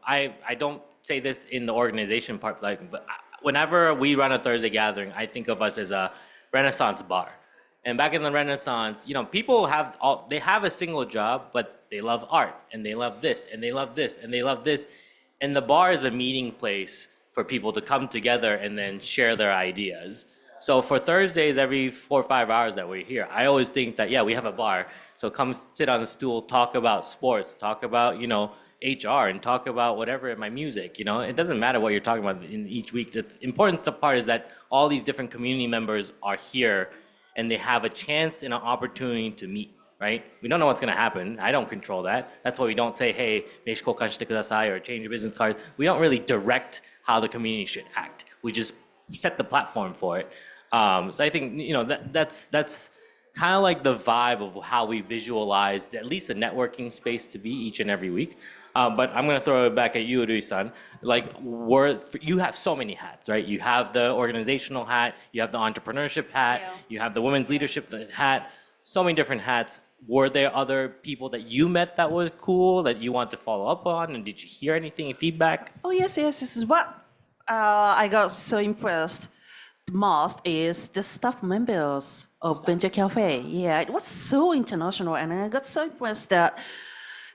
I don't say this in the organization part, but whenever we run a Thursday gathering, I think of us as a Renaissance bar. And back in the Renaissance, people have a single job, but they love art, and they love this, and they love this, and they love this. And the bar is a meeting place for people to come together and then share their ideas. So for Thursdays, every 4 or 5 hours that we're here, I always think that, we have a bar. So come sit on the stool, talk about sports, talk about, HR, and talk about whatever in my music. It doesn't matter what you're talking about in each week. The important part is that all these different community members are here and they have a chance and an opportunity to meet, right? We don't know what's going to happen. I don't control that. That's why we don't say, hey, meishu koukan shite kudasai, or change your business cards. We don't really direct how the community should act. We just set the platform for it. So I think that's kind of like the vibe of how we visualize at least the networking space to be each and every week. But I'm going to throw it back at you, Rui-san. You have so many hats, right? You have the organizational hat, you have the entrepreneurship hat, you have the women's leadership hat, so many different hats. Were there other people that you met that was cool that you want to follow up on? And did you hear anything, feedback? Oh, yes. This is what I got so impressed. The most is the staff members of Venture Café. Yeah, it was so international, and I got so impressed that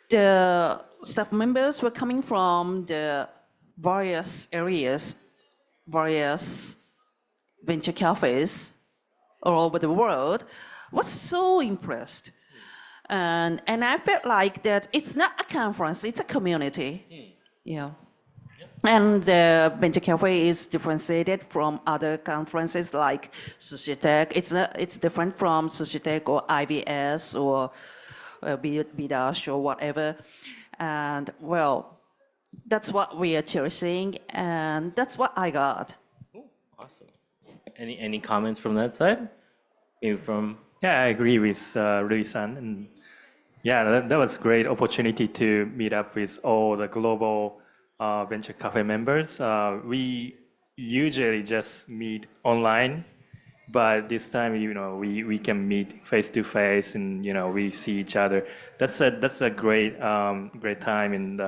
the staff members were coming from the various areas, various venture cafes all over the world. Was so impressed, and I felt like that it's not a conference; it's a community. Yeah. And the Venture Café is differentiated from other conferences like Sushi-Tech. It's different from Sushi-Tech or IVS or BDASH or whatever. And That's what we are cherishing, and that's what I got. Awesome. Any comments from that side? Maybe from Yeah, I agree with Rui-san. And yeah, that was great opportunity to meet up with all the global Venture Cafe members. We usually just meet online, but this time, we can meet face to face, and we see each other. That's a great great time, and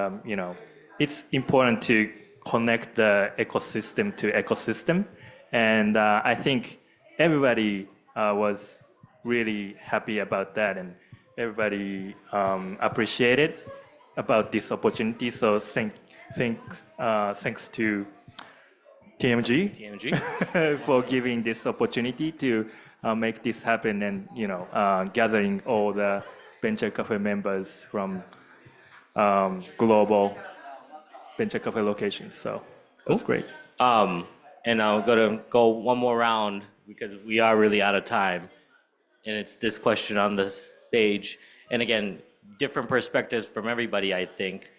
it's important to connect the ecosystem to ecosystem, and I think everybody was really happy about that, and everybody appreciated about this opportunity. So thanks to TMG TMG? for giving this opportunity to make this happen, and gathering all the Venture Cafe members from global Venture Cafe locations. So that's great. And I'm gonna go one more round because we are really out of time. And it's this question on the stage. And again, different perspectives from everybody, I think.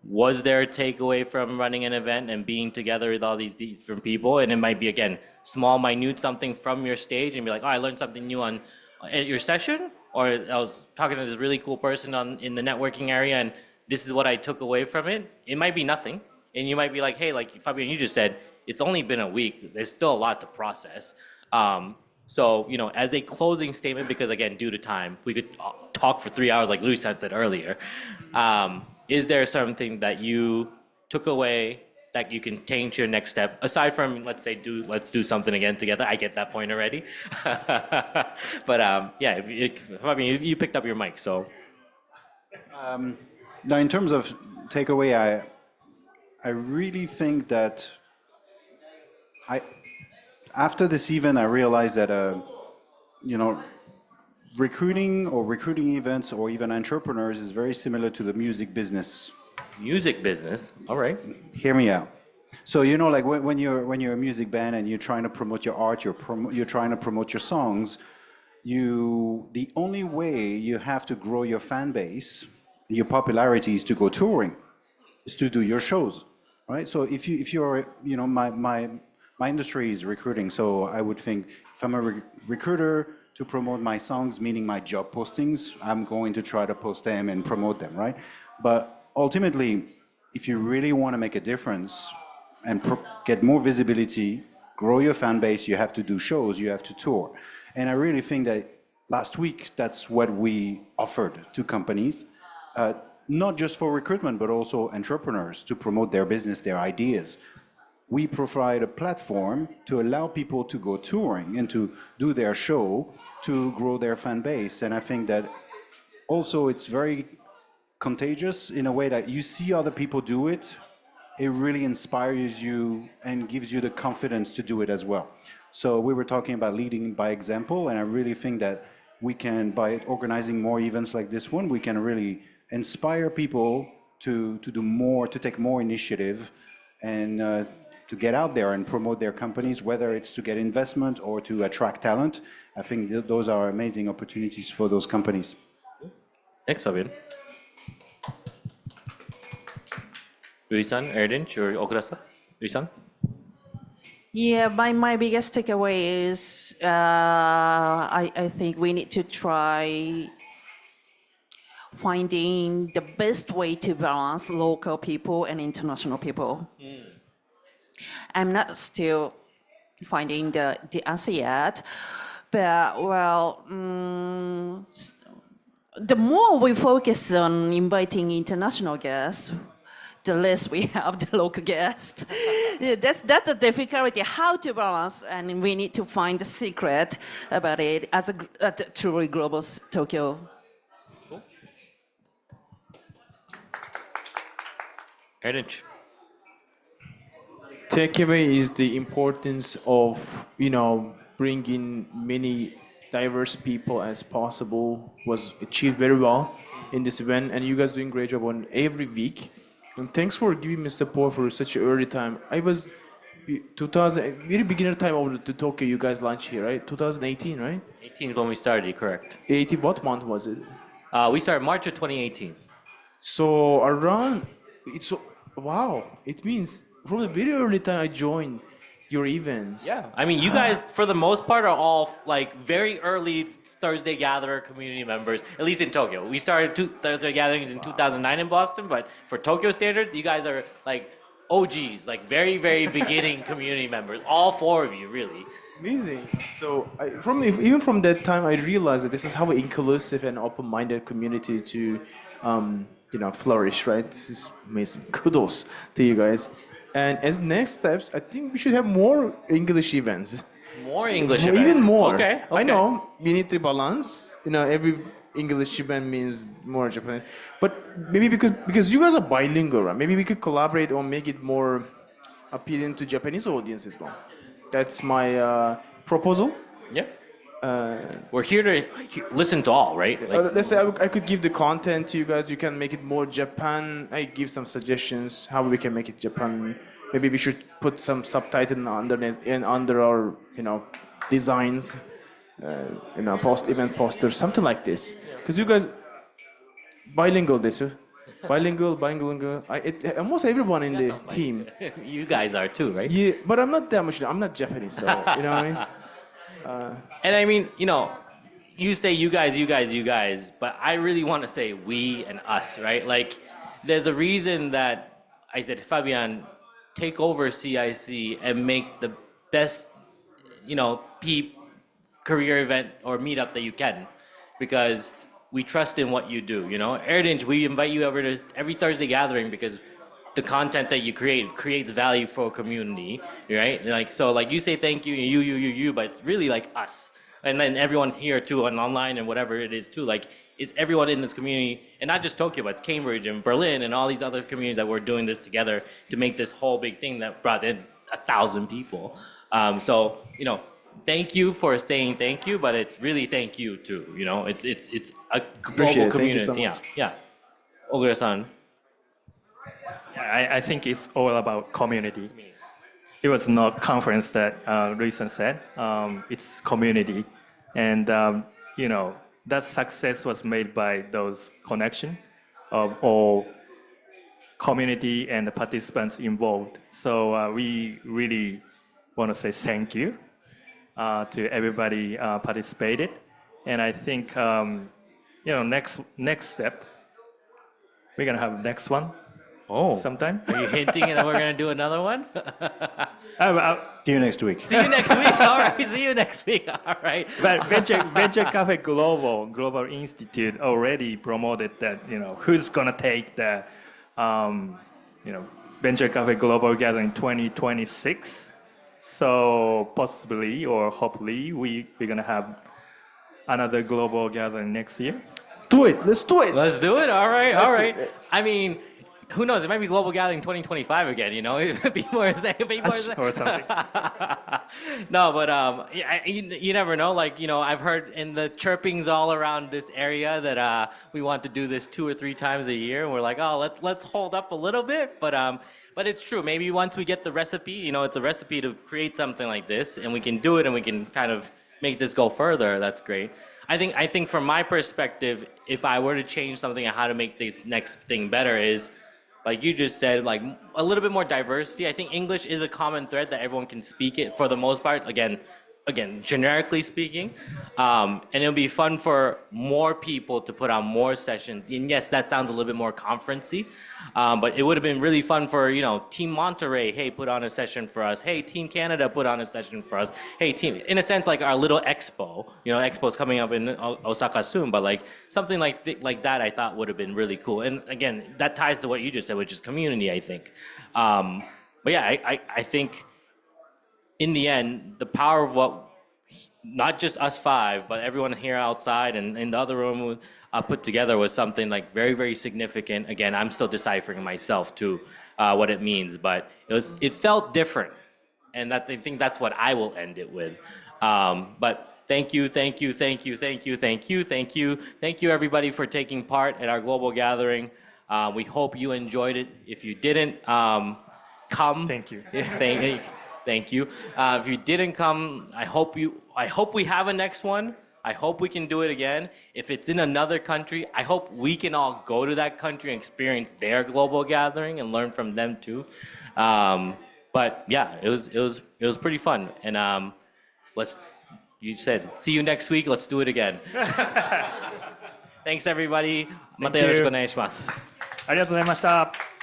Was there a takeaway from running an event and being together with all these different people? And it might be, again, small, minute something from your stage and be like, oh, I learned something new at your session. Or I was talking to this really cool person in the networking area and this is what I took away from it. It might be nothing. And you might be like, hey, like Fabian, you just said, it's only been a week. There's still a lot to process. So, as a closing statement, because again, due to time, we could talk for 3 hours like Luis said earlier. Is there something that you took away that you can take to your next step, aside from, let's do something again together? I get that point already. But yeah, you picked up your mic, so. Now, in terms of takeaway, I really think that after this event, I realized that recruiting events or even entrepreneurs is very similar to the music business. Music business, all right. Hear me out. So like when you're a music band and you're trying to promote your art, you're trying to promote your songs. The only way you have to grow your fan base, your popularity, is to go touring, is to do your shows, right? So if you're my industry is recruiting, so I would think if I'm a recruiter to promote my songs, meaning my job postings, I'm going to try to post them and promote them, right? But ultimately, if you really want to make a difference and get more visibility, grow your fan base, you have to do shows, you have to tour. And I really think that last week, that's what we offered to companies, not just for recruitment, but also entrepreneurs to promote their business, their ideas. We provide a platform to allow people to go touring and to do their show to grow their fan base. And I think that also it's very contagious in a way that you see other people do it, it really inspires you and gives you the confidence to do it as well. So we were talking about leading by example, and I really think that we can, by organizing more events like this one, we can really inspire people to do more, to take more initiative, and to get out there and promote their companies, whether it's to get investment or to attract talent. I think those are amazing opportunities for those companies. Thanks, Fabian. Rui-san, Erdinch, or Okura-san? Rui-san? Yeah, my biggest takeaway is I think we need to try finding the best way to balance local people and international people. I'm not still finding the answer yet, but well, the more we focus on inviting international guests, the less we have the local guests. That's the difficulty, how to balance, and we need to find the secret about it as a truly global Tokyo. Cool. Erdinch. Takeaway is the importance of bringing many diverse people as possible was achieved very well in this event, and you guys doing great job on every week. And thanks for giving me support for such an early time. I was 2000 very beginner time of the Tokyo. You guys launched here, right? 2018, right? 18 is when we started, correct. 18. What month was it? We started March of 2018. So around it's wow, it means from the very early time I joined your events. Yeah, I mean, you guys, for the most part, are all like very early Thursday Gatherer community members, at least in Tokyo. We started Thursday Gatherings in 2009 in Boston, but for Tokyo standards, you guys are like OGs, like very, very beginning community members. All four of you, really. Amazing. So even from that time, I realized that this is how inclusive and open-minded community to, flourish. Right? This is amazing. Kudos to you guys. And as next steps, I think we should have more English events. More English Even events. more. Okay. I know we need to balance. Every English event means more Japan. But maybe because you guys are bilingual, right? Maybe we could collaborate or make it more appealing to Japanese audience as well. That's my proposal. Yeah. We're here to listen to all, right? Like, Let's say I could give the content to you guys. You can make it more Japan. I give some suggestions how we can make it Japan. Maybe we should put some subtitle under our designs, event posters, something like this. Because you guys bilingual, this. Bilingual. Almost everyone in the team. you guys are too, right? Yeah, but I'm not that much. I'm not Japanese, so you know what I mean. And I mean, you say you guys, but I really want to say we and us, right? Like, there's a reason that I said, Fabian, take over CIC and make the best, career event or meetup that you can, because we trust in what you do. Erdinch, we invite you over to every Thursday gathering because the content that you creates value for a community, right? Like you say thank you, you, but it's really like us. And then everyone here too, and online and whatever it is too, like it's everyone in this community, and not just Tokyo, but it's Cambridge and Berlin and all these other communities that we're doing this together to make this whole big thing that brought in 1,000 people. Thank you for saying thank you, but it's really thank you too. It's a global community. Thank you so much. Yeah. Ogura-san. I think it's all about community. It was not conference that Luisan said. It's community, and that success was made by those connection of all community and the participants involved. So we really want to say thank you to everybody participated, and I think next step we're gonna have next one. Oh, sometime. Are you hinting that we're gonna do another one? See you next week. See you next week. All right. See you next week. All right. But Venture Café Global Institute already promoted that who's gonna take the Venture Café Global Gathering 2026. So possibly or hopefully we're gonna have another global gathering next year. Do it. Let's do it. Let's do it. All right. All right. I mean, who knows? It might be Global Gathering 2025 again. It might be more. Or something. No, but you never know. Like I've heard in the chirpings all around this area that we want to do this 2 or 3 times a year, and we're like, oh, let's hold up a little bit. But it's true. Maybe once we get the recipe, it's a recipe to create something like this, and we can do it, and we can kind of make this go further. That's great. I think from my perspective, if I were to change something on how to make this next thing better is, like you just said, like a little bit more diversity. I think English is a common thread that everyone can speak it for the most part. Again, generically speaking, and it'll be fun for more people to put on more sessions. And yes, that sounds a little bit more conferencey, but it would have been really fun for Team Monterey. Hey, put on a session for us. Hey, Team Canada, put on a session for us. Hey, team, in a sense, like our little expo. Expo's coming up in Osaka soon, but like something like that, I thought would have been really cool. And again, that ties to what you just said, which is community, I think. But yeah, I think. In the end, the power of what, not just us 5, but everyone here outside and in the other room put together was something like very, very significant. Again, I'm still deciphering myself too, what it means, but it felt different. And I think that's what I will end it with. But thank you everybody for taking part at our global gathering. We hope you enjoyed it. If you didn't, come. Thank you. Thank you. If you didn't come, I hope we have a next one. I hope we can do it again. If it's in another country, I hope we can all go to that country and experience their global gathering and learn from them too. But yeah, it was pretty fun. And you said, see you next week. Let's do it again. Thanks everybody. またよろしくお願いします。ありがとうございました。